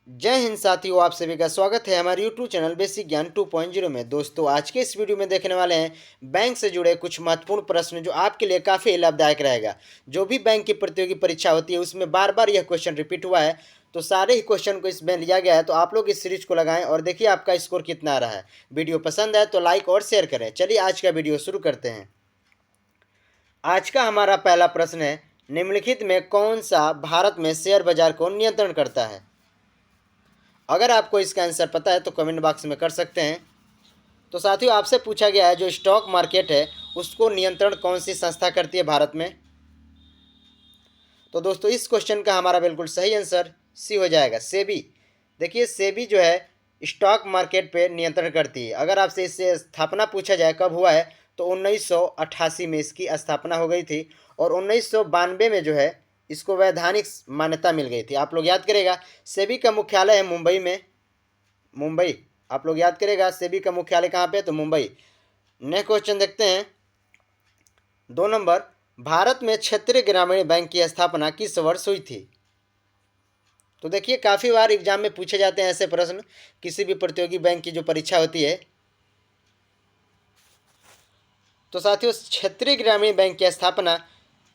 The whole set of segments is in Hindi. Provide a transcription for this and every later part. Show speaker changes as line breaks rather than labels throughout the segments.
जय हिंद साथियों, आप सभी का स्वागत है हमारे YouTube चैनल बेसिक ज्ञान 2.0 में। दोस्तों, आज के इस वीडियो में देखने वाले हैं बैंक से जुड़े कुछ महत्वपूर्ण प्रश्न जो आपके लिए काफ़ी लाभदायक रहेगा। जो भी बैंक की प्रतियोगी परीक्षा होती है उसमें बार बार यह क्वेश्चन रिपीट हुआ है, तो सारे ही क्वेश्चन को इसमें लिया गया है। तो आप लोग इस सीरीज को लगाएं और देखिए आपका स्कोर कितना आ रहा है। वीडियो पसंद आए तो लाइक और शेयर करें। चलिए आज का वीडियो शुरू करते हैं। आज का हमारा पहला प्रश्न है, निम्नलिखित में कौन सा भारत में शेयर बाजार को नियंत्रण करता है? अगर आपको इसका आंसर पता है तो कमेंट बॉक्स में कर सकते हैं। तो साथियों, आपसे पूछा गया है जो स्टॉक मार्केट है उसको नियंत्रण कौन सी संस्था करती है भारत में? तो दोस्तों, इस क्वेश्चन का हमारा बिल्कुल सही आंसर सी हो जाएगा, सेबी। देखिए, सेबी जो है स्टॉक मार्केट पे नियंत्रण करती है। अगर आपसे इससे स्थापना पूछा जाए कब हुआ है, तो 1988 में इसकी स्थापना हो गई थी और 1992 में जो है इसको वैधानिक मान्यता मिल गई थी। आप लोग याद करेगा, सेबी का मुख्यालय है मुंबई में। मुंबई, आप लोग याद करेगा सेबी का मुख्यालय कहाँ पे है, तो मुंबई। नेक्स्ट क्वेश्चन देखते हैं, 2 नंबर, भारत में क्षेत्रीय ग्रामीण बैंक की स्थापना किस वर्ष हुई थी? तो देखिए, काफ़ी बार एग्जाम में पूछे जाते हैं ऐसे प्रश्न, किसी भी प्रतियोगी बैंक की जो परीक्षा होती है। तो साथियों, क्षेत्रीय ग्रामीण बैंक की स्थापना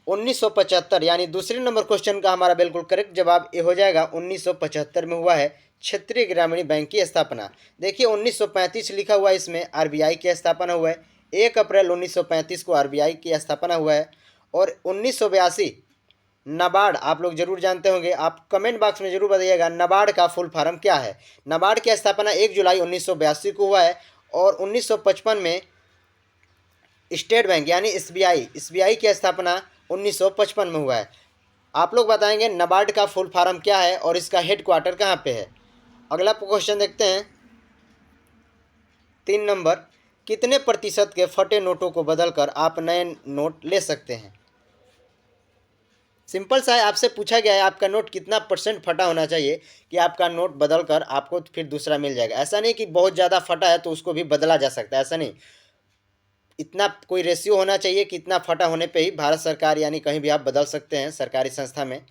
1975, यानी दूसरे नंबर क्वेश्चन का हमारा बिल्कुल करेक्ट जवाब ये हो जाएगा, 1975 में हुआ है क्षेत्रीय ग्रामीण बैंक की स्थापना। देखिए, 1935 लिखा हुआ है, इसमें आरबीआई की स्थापना हुआ है। 1 अप्रैल 1935 को आरबीआई की स्थापना हुआ है। और 1982 नाबार्ड, आप लोग जरूर जानते होंगे, आप कमेंट बॉक्स में जरूर बताइएगा नाबार्ड का फुल फॉर्म क्या है। नाबार्ड की स्थापना 1 जुलाई 1982 को हुआ है। और 1955 में स्टेट बैंक यानी एसबीआई की स्थापना 1955 में हुआ है। आप लोग बताएंगे नाबार्ड का फुल फॉर्म क्या है और इसका हेड क्वार्टर कहाँ पे है। अगला क्वेश्चन देखते हैं, 3 नंबर, कितने प्रतिशत के फटे नोटों को बदलकर आप नए नोट ले सकते हैं? सिंपल सा है, आपसे पूछा गया है आपका नोट कितना परसेंट फटा होना चाहिए कि आपका नोट बदलकर आपको फिर दूसरा मिल जाएगा। ऐसा नहीं कि बहुत ज़्यादा फटा है तो उसको भी बदला जा सकता है, ऐसा नहीं। इतना कोई रेशियो होना चाहिए कि इतना फटा होने पे ही भारत सरकार यानी कहीं भी आप बदल सकते हैं सरकारी संस्था में।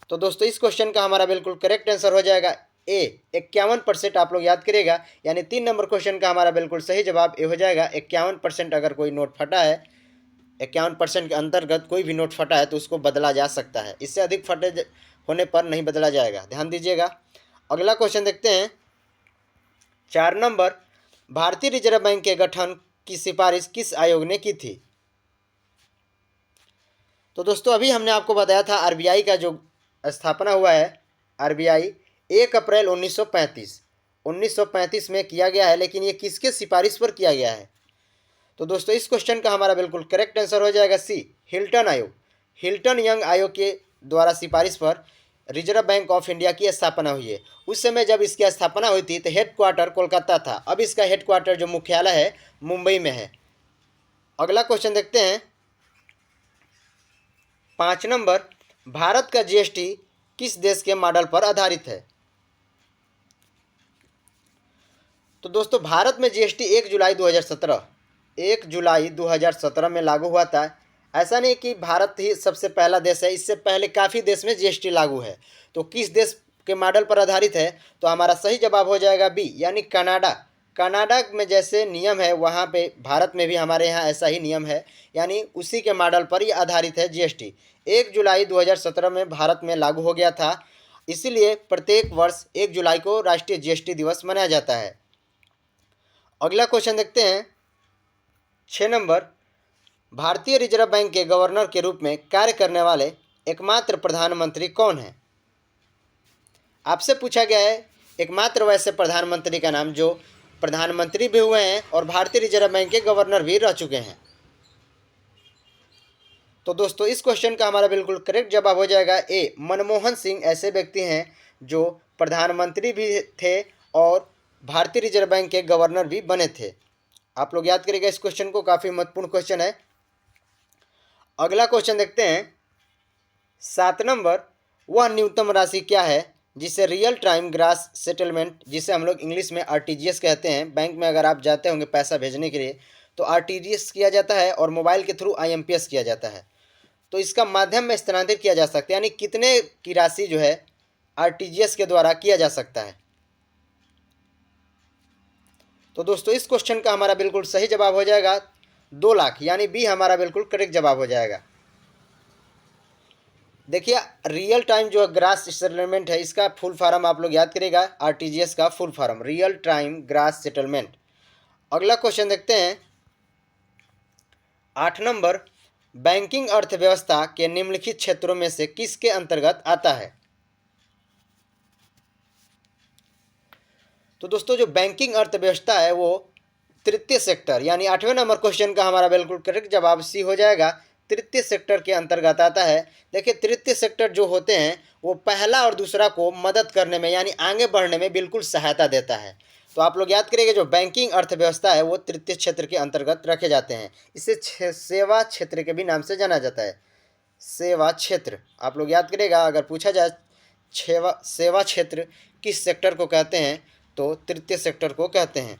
तो दोस्तों, इस क्वेश्चन का हमारा बिल्कुल करेक्ट आंसर हो जाएगा ए, 51%। आप लोग याद करिएगा, यानी 3 नंबर क्वेश्चन का हमारा बिल्कुल सही जवाब ए हो जाएगा, 51%। अगर कोई नोट फटा है, 51% के अंतर्गत कोई भी नोट फटा है तो उसको बदला जा सकता है। इससे अधिक फटे होने पर नहीं बदला जाएगा, ध्यान दीजिएगा। अगला क्वेश्चन देखते हैं, 4 नंबर, भारतीय रिजर्व बैंक के गठन की सिफारिश किस आयोग ने की थी? तो दोस्तों, अभी हमने आपको बताया था आरबीआई का जो स्थापना हुआ है, आरबीआई 1 अप्रैल 1935 में किया गया है। लेकिन ये किसके सिफारिश पर किया गया है? तो दोस्तों, इस क्वेश्चन का हमारा बिल्कुल करेक्ट आंसर हो जाएगा सी, हिल्टन आयोग। हिल्टन यंग आयोग के द्वारा सिफारिश पर रिजर्व बैंक ऑफ इंडिया की स्थापना हुई है। उस समय जब इसकी स्थापना हुई थी तो हेड क्वार्टर कोलकाता था। अब इसका हेड क्वार्टर जो मुख्यालय है मुंबई में है। अगला क्वेश्चन देखते हैं, 5 नंबर, भारत का जीएसटी किस देश के मॉडल पर आधारित है? तो दोस्तों, भारत में जीएसटी 1 जुलाई 2017 में लागू हुआ था। ऐसा नहीं कि भारत ही सबसे पहला देश है, इससे पहले काफ़ी देश में जीएसटी लागू है। तो किस देश के मॉडल पर आधारित है? तो हमारा सही जवाब हो जाएगा बी, यानी कनाडा। कनाडा में जैसे नियम है वहाँ पे भारत में भी हमारे यहाँ ऐसा ही नियम है, यानी उसी के मॉडल पर ही आधारित है जीएसटी। 1 जुलाई 2017 में भारत में लागू हो गया था, इसीलिए प्रत्येक वर्ष 1 जुलाई को राष्ट्रीय जीएसटी दिवस मनाया जाता है। अगला क्वेश्चन देखते हैं, 6 नंबर, भारतीय रिजर्व बैंक के गवर्नर के रूप में कार्य करने वाले एकमात्र प्रधानमंत्री कौन है? आपसे पूछा गया है एकमात्र वैसे प्रधानमंत्री का नाम जो प्रधानमंत्री भी हुए हैं और भारतीय रिजर्व बैंक के गवर्नर भी रह चुके हैं। तो दोस्तों, इस क्वेश्चन का हमारा बिल्कुल करेक्ट जवाब हो जाएगा ए, मनमोहन सिंह ऐसे व्यक्ति हैं जो प्रधानमंत्री भी थे और भारतीय रिजर्व बैंक के गवर्नर भी बने थे। आप लोग याद करिएगा, इस क्वेश्चन को, काफ़ी महत्वपूर्ण क्वेश्चन है। अगला क्वेश्चन देखते हैं, 7 नंबर, वह न्यूनतम राशि क्या है जिसे रियल टाइम ग्रास सेटलमेंट, जिसे हम लोग इंग्लिश में आरटीजीएस कहते हैं। बैंक में अगर आप जाते होंगे पैसा भेजने के लिए तो आरटीजीएस किया जाता है और मोबाइल के थ्रू आईएमपीएस किया जाता है। तो इसका माध्यम में स्थानांतरित किया जा सकता है, यानी कितने की राशि जो है आरटीजीएस के द्वारा किया जा सकता है। तो दोस्तों इस क्वेश्चन का हमारा बिल्कुल सही जवाब हो जाएगा 2 लाख, यानी बी हमारा बिल्कुल करेक्ट जवाब हो जाएगा। देखिए रियल टाइम जो ग्रास सेटलमेंट है, इसका फुल फॉर्म आप लोग याद करेगा, आरटीजीएस का full form real time gross settlement. अगला क्वेश्चन देखते हैं 8 नंबर, बैंकिंग अर्थव्यवस्था के निम्नलिखित क्षेत्रों में से किसके अंतर्गत आता है। तो दोस्तों जो बैंकिंग अर्थव्यवस्था है वो तृतीय सेक्टर, यानी 8वें नंबर क्वेश्चन का हमारा बिल्कुल करेक्ट जवाब सी हो जाएगा, तृतीय सेक्टर के अंतर्गत आता है। देखिए तृतीय सेक्टर जो होते हैं वो पहला और दूसरा को मदद करने में यानी आगे बढ़ने में बिल्कुल सहायता देता है। तो आप लोग याद करेंगे जो बैंकिंग अर्थव्यवस्था है वो तृतीय क्षेत्र के अंतर्गत रखे जाते हैं। इसे सेवा क्षेत्र के भी नाम से जाना जाता है, सेवा क्षेत्र। आप लोग याद करेगा अगर पूछा जाए सेवा क्षेत्र किस सेक्टर को कहते हैं तो तृतीय सेक्टर को कहते हैं।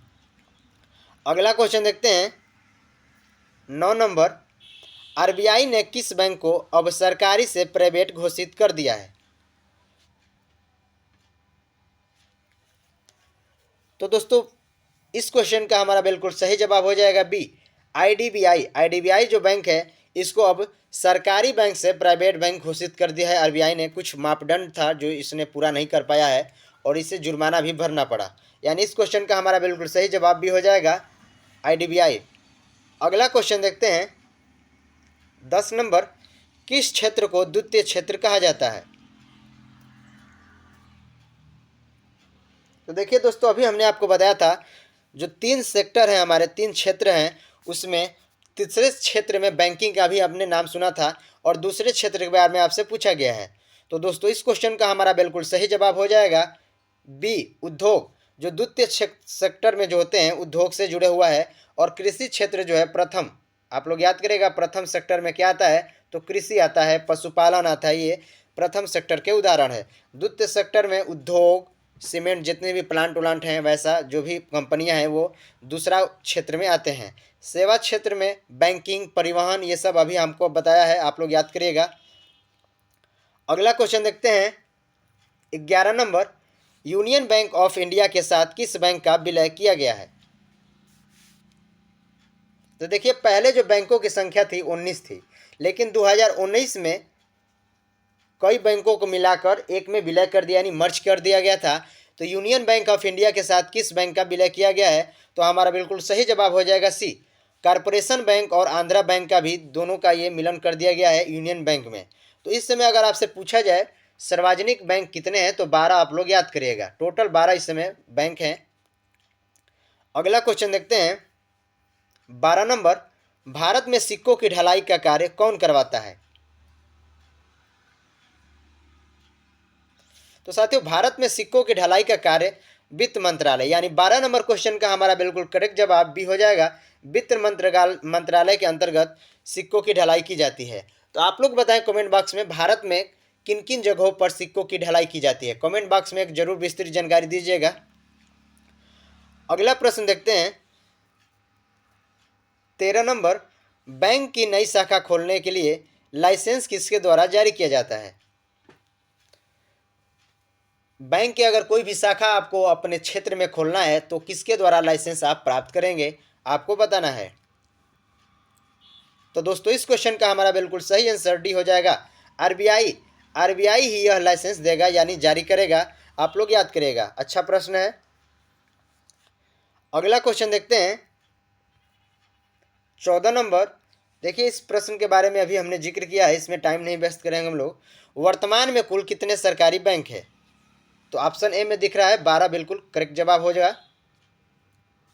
अगला क्वेश्चन देखते हैं 9 नंबर, आरबीआई ने किस बैंक को अब सरकारी से प्राइवेट घोषित कर दिया है। तो दोस्तों इस क्वेश्चन का हमारा बिल्कुल सही जवाब हो जाएगा बी, आईडीबीआई। आईडीबीआई जो बैंक है इसको अब सरकारी बैंक से प्राइवेट बैंक घोषित कर दिया है आरबीआई ने। कुछ मापदंड था जो इसने पूरा नहीं कर पाया है और इसे जुर्माना भी भरना पड़ा, यानी इस क्वेश्चन का हमारा बिल्कुल सही जवाब भी हो जाएगा आईडीबीआई। अगला क्वेश्चन देखते हैं 10 नंबर, किस क्षेत्र को द्वितीय क्षेत्र कहा जाता है। तो देखिए दोस्तों अभी हमने आपको बताया था जो 3 सेक्टर हैं हमारे 3 क्षेत्र हैं, उसमें तीसरे क्षेत्र में बैंकिंग का भी आपने नाम सुना था और दूसरे क्षेत्र के बारे में आपसे पूछा गया है। तो दोस्तों इस क्वेश्चन का हमारा बिल्कुल सही जवाब हो जाएगा बी, उद्योग। जो द्वितीय सेक्टर में जो होते हैं उद्योग से जुड़े हुआ है, और कृषि क्षेत्र जो है प्रथम। आप लोग याद करेगा प्रथम सेक्टर में क्या आता है तो कृषि आता है, पशुपालन आता है, ये प्रथम सेक्टर के उदाहरण है। द्वितीय सेक्टर में उद्योग, सीमेंट, जितने भी प्लांट उलांट हैं वैसा जो भी कंपनियां हैं वो दूसरा क्षेत्र में आते हैं। सेवा क्षेत्र में बैंकिंग, परिवहन, ये सब अभी हमको बताया है, आप लोग याद करिएगा। अगला क्वेश्चन देखते हैं 11 number, union bank of India के साथ किस बैंक का विलय किया गया है। तो देखिए पहले जो बैंकों की संख्या थी 19 थी, लेकिन 2019 में कई बैंकों को मिलाकर एक में विलय कर दिया यानी मर्ज कर दिया गया था। तो यूनियन बैंक ऑफ इंडिया के साथ किस बैंक का विलय किया गया है तो हमारा बिल्कुल सही जवाब हो जाएगा सी, कॉरपोरेशन बैंक और आंध्रा बैंक का भी दोनों का ये मिलन कर दिया गया है यूनियन बैंक में। तो इस समय अगर आपसे पूछा जाए सार्वजनिक बैंक कितने हैं तो 12 आप लोग याद करिएगा, टोटल 12 इस समय बैंक हैं। अगला क्वेश्चन देखते हैं 12 नंबर, भारत में सिक्कों की ढलाई का कार्य कौन करवाता है। तो साथियों भारत में सिक्कों की ढलाई का कार्य वित्त मंत्रालय, यानी 12 नंबर क्वेश्चन का हमारा बिल्कुल करेक्ट जवाब भी हो जाएगा, वित्त मंत्रालय के अंतर्गत सिक्कों की ढलाई की जाती है। तो आप लोग बताएं कमेंट बॉक्स में भारत में किन किन जगहों पर सिक्कों की ढलाई की जाती है, कमेंट बॉक्स में एक जरूर विस्तृत जानकारी दीजिएगा। अगला प्रश्न देखते हैं 13 नंबर, बैंक की नई शाखा खोलने के लिए लाइसेंस किसके द्वारा जारी किया जाता है। बैंक के अगर कोई भी शाखा आपको अपने क्षेत्र में खोलना है तो किसके द्वारा लाइसेंस आप प्राप्त करेंगे, आपको बताना है। तो दोस्तों इस क्वेश्चन का हमारा बिल्कुल सही आंसर डी हो जाएगा, आरबीआई। आरबीआई ही यह लाइसेंस देगा यानी जारी करेगा, आप लोग याद करिएगा। अच्छा प्रश्न है। अगला क्वेश्चन देखते हैं 14 नंबर। देखिए इस प्रश्न के बारे में अभी हमने जिक्र किया है, इसमें टाइम नहीं वेस्ट करेंगे हम लोग। वर्तमान में कुल कितने सरकारी बैंक है, तो ऑप्शन ए में दिख रहा है 12 बिल्कुल करेक्ट जवाब हो जाएगा।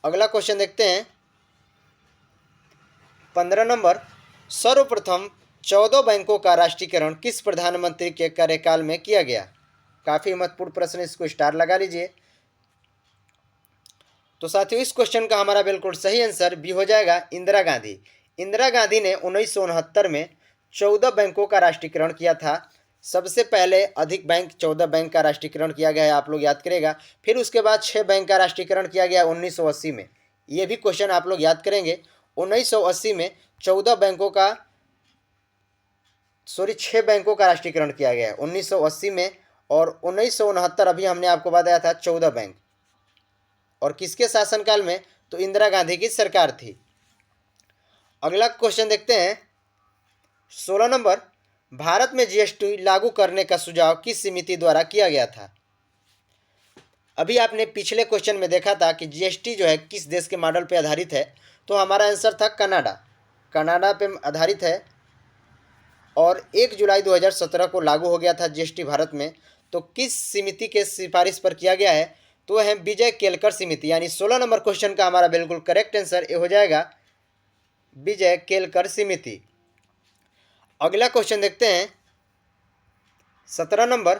अगला क्वेश्चन देखते हैं 15 नंबर, सर्वप्रथम 14 बैंकों का राष्ट्रीयकरण किस प्रधानमंत्री के कार्यकाल में किया गया। काफ़ी महत्वपूर्ण प्रश्न, इसको स्टार लगा लीजिए। तो साथियों इस क्वेश्चन का हमारा बिल्कुल सही आंसर भी हो जाएगा इंदिरा गांधी। इंदिरा गांधी ने 1969 में 14 बैंकों का राष्ट्रीयकरण किया था। सबसे पहले अधिक बैंक 14 बैंक का राष्ट्रीयकरण किया गया है, आप लोग याद करेगा। फिर उसके बाद 6 बैंक का राष्ट्रीयकरण किया गया 1980 में। ये भी क्वेश्चन आप लोग याद करेंगे। 1980 में 14 बैंकों का 6 बैंकों का राष्ट्रीयकरण किया गया है 1980 में, और 1969 अभी हमने आपको बताया था 14 बैंक। और किसके शासनकाल में? तो इंदिरा गांधी की सरकार थी। अगला क्वेश्चन देखते हैं 16 नंबर, भारत में जीएसटी लागू करने का सुझाव किस समिति द्वारा किया गया था? अभी आपने पिछले क्वेश्चन में देखा था कि जीएसटी जो है किस देश के मॉडल पे आधारित है, तो हमारा आंसर था कनाडा। कनाडा पे आधारित है और 1 जुलाई 2017 को लागू हो गया था जीएसटी भारत में। तो किस समिति के सिफारिश पर किया गया है? तो है विजय केलकर समिति। यानी 16 नंबर क्वेश्चन का हमारा बिल्कुल करेक्ट आंसर ये हो जाएगा विजय केलकर समिति। अगला क्वेश्चन देखते हैं 17 नंबर,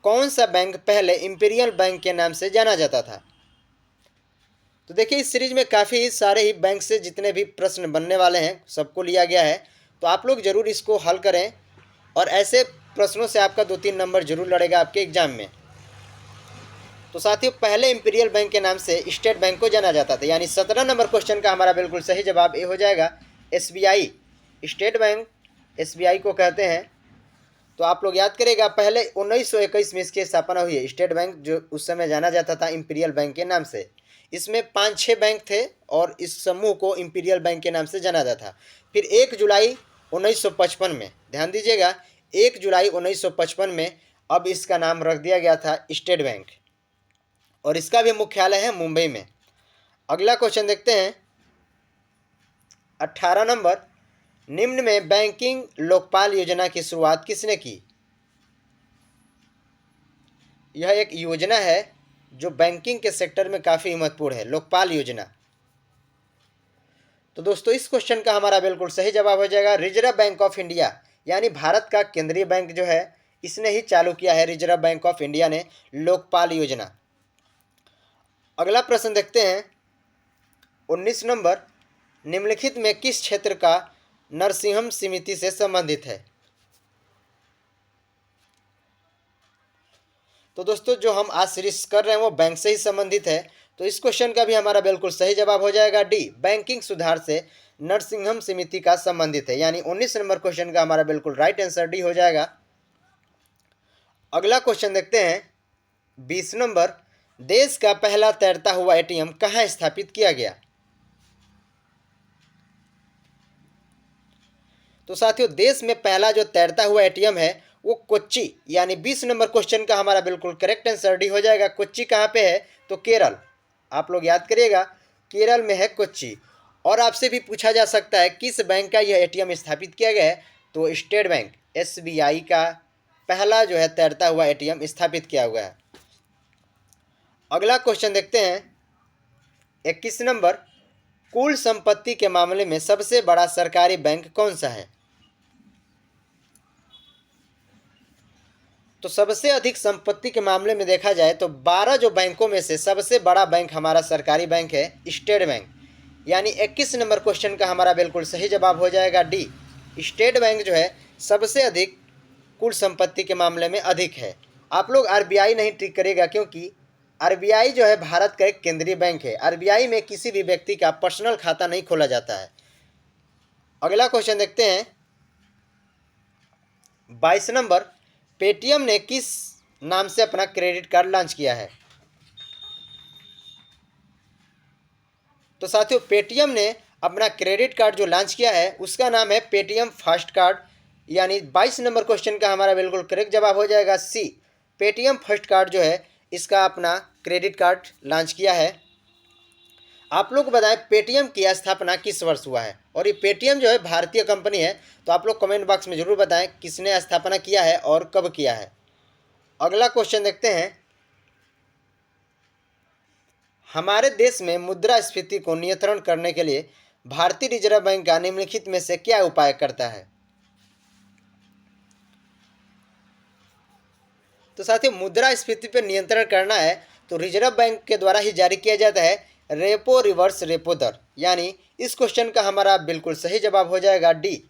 कौन सा बैंक पहले इंपीरियल बैंक के नाम से जाना जाता था? तो देखिए इस सीरीज में काफ़ी सारे ही बैंक से जितने भी प्रश्न बनने वाले हैं सबको लिया गया है, तो आप लोग ज़रूर इसको हल करें और ऐसे प्रश्नों से आपका 2-3 नंबर जरूर लड़ेगा आपके एग्जाम में। तो साथियों पहले इंपीरियल बैंक के नाम से स्टेट बैंक को जाना जाता था। यानी 17 नंबर क्वेश्चन का हमारा बिल्कुल सही जवाब ये हो जाएगा एसबीआई। स्टेट बैंक एसबीआई को कहते हैं। तो आप लोग याद करेगा पहले 1921 में इसकी स्थापना हुई है। स्टेट बैंक जो उस समय जाना जाता था इंपीरियल बैंक के नाम से। इसमें 5-6 बैंक थे और इस समूह को इंपीरियल बैंक के नाम से जाना जाता था। फिर 1 जुलाई 1955 में, ध्यान दीजिएगा, 1 जुलाई 1955 में अब इसका नाम रख दिया गया था स्टेट बैंक और इसका भी मुख्यालय है मुंबई में। अगला क्वेश्चन देखते हैं 18 नंबर, निम्न में बैंकिंग लोकपाल योजना की शुरुआत किसने की? यह एक योजना है जो बैंकिंग के सेक्टर में काफ़ी महत्वपूर्ण है, लोकपाल योजना। तो दोस्तों इस क्वेश्चन का हमारा बिल्कुल सही जवाब हो जाएगा रिजर्व बैंक ऑफ इंडिया। यानी भारत का केंद्रीय बैंक जो है इसने ही चालू किया है, रिजर्व बैंक ऑफ इंडिया ने लोकपाल योजना। अगला प्रश्न देखते हैं 19 नंबर, निम्नलिखित में किस क्षेत्र का नरसिंहम समिति से संबंधित है? तो दोस्तों जो हम आज सीरीज कर रहे हैं वो बैंक से ही संबंधित है। तो इस क्वेश्चन का भी हमारा बिल्कुल सही जवाब हो जाएगा डी, बैंकिंग सुधार से नरसिंहम समिति का संबंधित है। यानी 19 नंबर क्वेश्चन का हमारा बिल्कुल राइट आंसर डी हो जाएगा। अगला क्वेश्चन देखते हैं 20 नंबर, देश का पहला तैरता हुआ एटीएम कहाँ स्थापित किया गया? तो साथियों देश में पहला जो तैरता हुआ एटीएम है वो कोच्चि, यानी 20 नंबर क्वेश्चन का हमारा बिल्कुल करेक्ट आंसर डी हो जाएगा। कोच्चि कहाँ पे है? तो केरल। आप लोग याद करिएगा केरल में है कोच्चि। और आपसे भी पूछा जा सकता है किस बैंक का यह एटीएम स्थापित किया गया है? तो स्टेट बैंक एसबीआई का पहला जो है तैरता हुआ एटीएम स्थापित किया हुआ है। अगला क्वेश्चन देखते हैं 21 नंबर, कुल संपत्ति के मामले में सबसे बड़ा सरकारी बैंक कौन सा है? तो सबसे अधिक संपत्ति के मामले में देखा जाए तो 12 जो बैंकों में से सबसे बड़ा बैंक हमारा सरकारी बैंक है स्टेट बैंक। यानी 21 नंबर क्वेश्चन का हमारा बिल्कुल सही जवाब हो जाएगा डी, स्टेट बैंक जो है सबसे अधिक कुल संपत्ति के मामले में अधिक है। आप लोग आरबीआई नहीं ट्रिक करेगा क्योंकि आरबीआई जो है भारत का एक केंद्रीय बैंक है। आरबीआई में किसी भी व्यक्ति का पर्सनल खाता नहीं खोला जाता है। अगला क्वेश्चन देखते हैं 22 नंबर, पेटीएम ने किस नाम से अपना क्रेडिट कार्ड लॉन्च किया है? तो साथियों पेटीएम ने अपना क्रेडिट कार्ड जो लॉन्च किया है उसका नाम है पेटीएम फास्ट कार्ड। यानी 22 नंबर क्वेश्चन का हमारा बिल्कुल करेक्ट जवाब हो जाएगा सी, पेटीएम फर्स्ट कार्ड जो है इसका अपना क्रेडिट कार्ड लॉन्च किया है। आप लोग बताएं पेटीएम की स्थापना किस वर्ष हुआ है? और ये पेटीएम जो है भारतीय कंपनी है। तो आप लोग कमेंट बॉक्स में ज़रूर बताएं किसने स्थापना किया है और कब किया है। अगला क्वेश्चन देखते हैं, हमारे देश में मुद्रास्फीति को नियंत्रण करने के लिए भारतीय रिजर्व बैंक का निम्नलिखित में से क्या उपाय करता है? तो साथियों मुद्रास्फीति पर नियंत्रण करना है तो रिजर्व बैंक के द्वारा ही जारी किया जाता है रेपो रिवर्स रेपो दर। यानी इस क्वेश्चन का हमारा बिल्कुल सही जवाब हो जाएगा डी,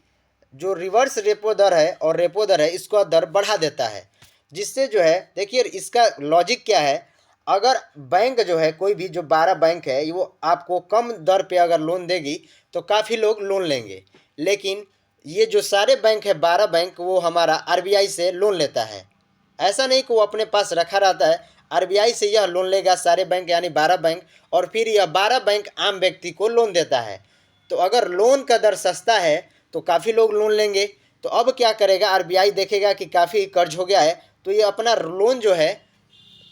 जो रिवर्स रेपो दर है और रेपो दर है इसको दर बढ़ा देता है। जिससे जो है देखिए इसका लॉजिक क्या है, अगर बैंक जो है कोई भी जो 12 बैंक है वो आपको कम दर पे अगर लोन देगी तो काफ़ी लोग लोन लेंगे। लेकिन ये जो सारे बैंक है 12 बैंक वो हमारा आरबीआई से लोन लेता है। ऐसा नहीं कि वो अपने पास रखा रहता है। आरबीआई से यह लोन लेगा सारे बैंक यानी 12 बैंक, और फिर यह 12 बैंक आम व्यक्ति को लोन देता है। तो अगर लोन का दर सस्ता है तो काफ़ी लोग लोन लेंगे। तो अब क्या करेगा, आरबीआई देखेगा कि काफ़ी कर्ज हो गया है तो ये अपना लोन जो है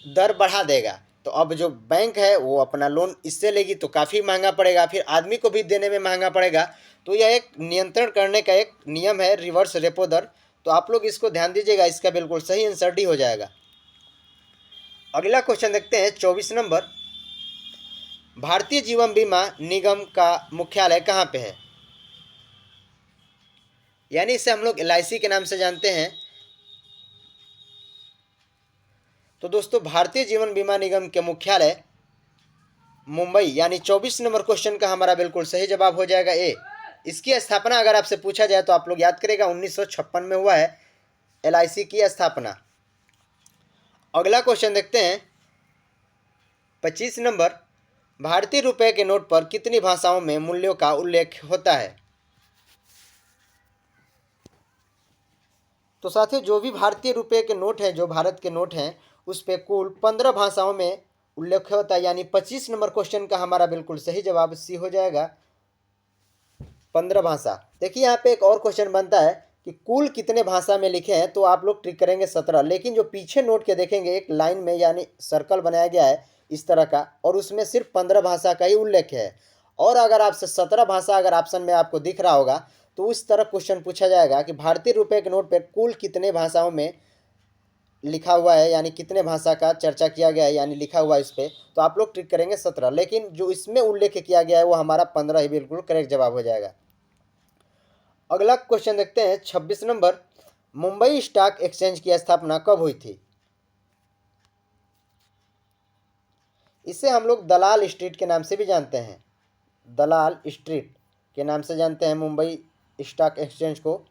दर बढ़ा देगा। तो अब जो बैंक है वो अपना लोन इससे लेगी तो काफ़ी महंगा पड़ेगा, फिर आदमी को भी देने में महंगा पड़ेगा। तो यह एक नियंत्रण करने का एक नियम है, रिवर्स रेपो दर। तो आप लोग इसको ध्यान दीजिएगा, इसका बिल्कुल सही आंसर डी हो जाएगा। अगला क्वेश्चन देखते हैं 24 नंबर। भारतीय जीवन बीमा निगम का मुख्यालय कहाँ पे है? यानी इसे हम लोग एलआईसी के नाम से जानते हैं। तो दोस्तों भारतीय जीवन बीमा निगम के मुख्यालय मुंबई, यानी 24 नंबर क्वेश्चन का हमारा बिल्कुल सही जवाब हो जाएगा ए। इसकी स्थापना अगर आपसे पूछा जाए तो आप लोग याद करेगा 1956 में हुआ है एलआईसी की स्थापना। अगला क्वेश्चन देखते हैं 25 नंबर। भारतीय रुपए के नोट पर कितनी भाषाओं में मूल्यों का उल्लेख होता है? तो साथियों जो भी भारतीय रुपए के नोट हैं, जो भारत के नोट हैं, उस पर कुल 15 भाषाओं में उल्लेख होता है। यानी 25 नंबर क्वेश्चन का हमारा बिल्कुल सही जवाब सी हो जाएगा, 15 भाषा। देखिए यहाँ पे एक और क्वेश्चन बनता है कि कुल कितने भाषा में लिखे हैं, तो आप लोग ट्रिक करेंगे 17। लेकिन जो पीछे नोट के देखेंगे एक लाइन में यानी सर्कल बनाया गया है इस तरह का, और उसमें सिर्फ 15 भाषा का ही उल्लेख है। और अगर आपसे 17 भाषा अगर ऑप्शन में आपको दिख रहा होगा तो उस तरह क्वेश्चन पूछा जाएगा कि भारतीय रुपए के नोट पर कुल कितने भाषाओं में लिखा हुआ है, यानी कितने भाषा का चर्चा किया गया है, यानी लिखा हुआ है इस पर। तो आप लोग ट्रिक करेंगे 17, लेकिन जो इसमें उल्लेख किया गया है वो हमारा 15 ही बिल्कुल करेक्ट जवाब हो जाएगा। अगला क्वेश्चन देखते हैं 26 नंबर। मुंबई स्टॉक एक्सचेंज की स्थापना कब हुई थी? इसे हम लोग दलाल स्ट्रीट के नाम से भी जानते हैं, दलाल स्ट्रीट के नाम से जानते हैं मुंबई स्टॉक एक्सचेंज को।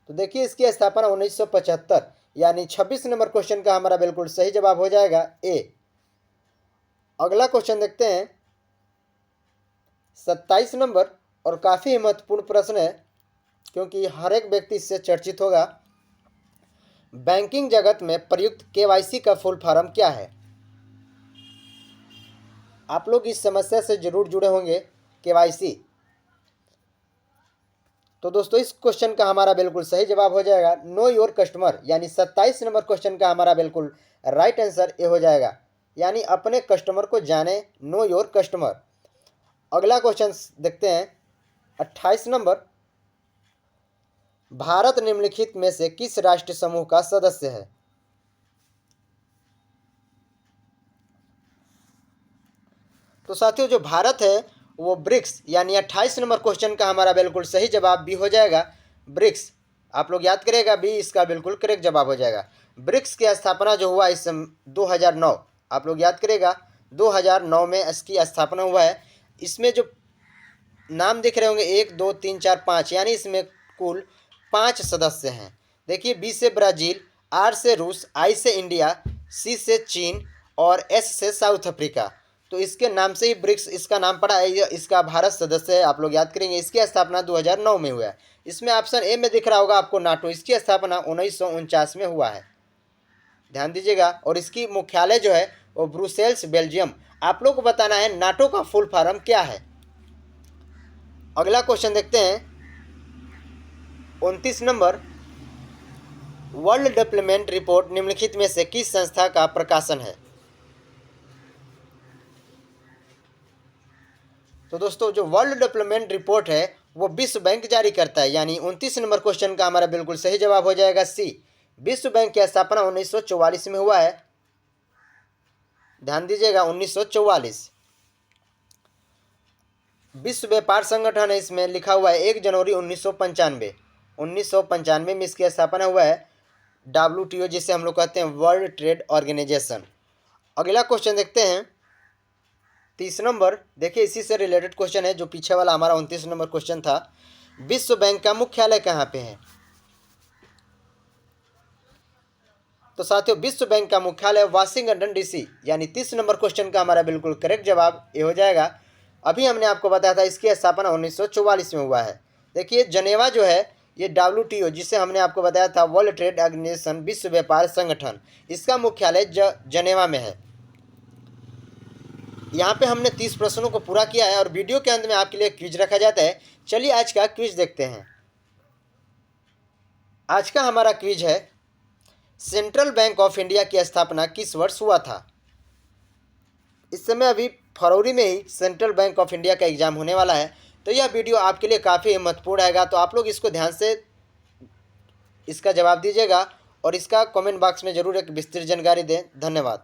तो देखिए इसकी स्थापना 1975, यानी 26 नंबर क्वेश्चन का हमारा बिल्कुल सही जवाब हो जाएगा ए। अगला क्वेश्चन देखते हैं 27 नंबर, और काफ़ी महत्वपूर्ण प्रश्न है क्योंकि हर एक व्यक्ति इससे चर्चित होगा। बैंकिंग जगत में प्रयुक्त केवाईसी का फुल फॉर्म क्या है? आप लोग इस समस्या से जरूर जुड़े होंगे, केवाईसी। तो दोस्तों इस क्वेश्चन का हमारा बिल्कुल सही जवाब हो जाएगा नो योर कस्टमर, यानी 27 नंबर क्वेश्चन का हमारा बिल्कुल राइट आंसर ए हो जाएगा, यानी अपने कस्टमर को जाने, नो योर कस्टमर। अगला क्वेश्चन देखते हैं 28 नंबर। भारत निम्नलिखित में से किस राष्ट्र समूह का सदस्य है? तो साथियों जो भारत है वो ब्रिक्स, यानी 28 नंबर क्वेश्चन का हमारा बिल्कुल सही जवाब बी हो जाएगा, ब्रिक्स। आप लोग याद करेगा बी इसका बिल्कुल करेक्ट जवाब हो जाएगा। ब्रिक्स की स्थापना जो हुआ इस 2009, आप लोग याद करेगा 2009 में इसकी स्थापना हुआ है। इसमें जो नाम दिख रहे होंगे 1 2 3 4 5, यानी इसमें कुल 5 सदस्य हैं। देखिए बी से ब्राज़ील, आर से रूस, आई से इंडिया, सी से चीन और एस से साउथ अफ्रीका। तो इसके नाम से ही ब्रिक्स इसका नाम पड़ा है। ये इसका भारत सदस्य है, आप लोग याद करेंगे। इसकी स्थापना 2009 में हुआ है। इसमें ऑप्शन ए में दिख रहा होगा आपको नाटो, इसकी स्थापना 1949 में हुआ है, ध्यान दीजिएगा। और इसकी मुख्यालय जो है वो ब्रुसेल्स, बेल्जियम। आप लोग को बताना है नाटो का फुल फॉर्म क्या है। अगला क्वेश्चन देखते हैं 29 नंबर। वर्ल्ड डेवलपमेंट रिपोर्ट निम्नलिखित में से किस संस्था का प्रकाशन है? तो दोस्तों जो वर्ल्ड डेवलपमेंट रिपोर्ट है वो विश्व बैंक जारी करता है, यानी 29 नंबर क्वेश्चन का हमारा बिल्कुल सही जवाब हो जाएगा सी। विश्व बैंक की स्थापना 1944 में हुआ है, ध्यान दीजिएगा 1944। विश्व व्यापार संगठन है, इसमें लिखा हुआ है 1 जनवरी 1995 में इसकी स्थापना हुआ है। WTO जिसे हम लोग कहते हैं वर्ल्ड ट्रेड ऑर्गेनाइजेशन। अगला क्वेश्चन देखते हैं 30 नंबर। देखिए इसी से रिलेटेड क्वेश्चन है जो पीछे वाला हमारा 29 नंबर क्वेश्चन था। विश्व बैंक का मुख्यालय कहाँ पे है? तो साथियों विश्व बैंक का मुख्यालय वाशिंगटन DC, यानी 30 नंबर क्वेश्चन का हमारा बिल्कुल करेक्ट जवाब ये हो जाएगा। अभी हमने आपको बताया था इसकी स्थापना 1944 में हुआ है। देखिए जनेवा जो है ये WTO, जिसे हमने आपको बताया था वर्ल्ड ट्रेड ऑर्गेनाइजेशन, विश्व व्यापार संगठन, इसका मुख्यालय जनेवा में है। यहाँ पे हमने 30 प्रश्नों को पूरा किया है और वीडियो के अंत में आपके लिए क्विज रखा जाता है। चलिए आज का क्विज देखते हैं। आज का हमारा क्विज है, सेंट्रल बैंक ऑफ इंडिया की स्थापना किस वर्ष हुआ था? इस समय अभी फरवरी में ही सेंट्रल बैंक ऑफ इंडिया का एग्जाम होने वाला है, तो यह वीडियो आपके लिए काफ़ी महत्वपूर्ण रहेगा। तो आप लोग इसको ध्यान से इसका जवाब दीजिएगा और इसका कमेंट बॉक्स में ज़रूर एक विस्तृत जानकारी दें। धन्यवाद।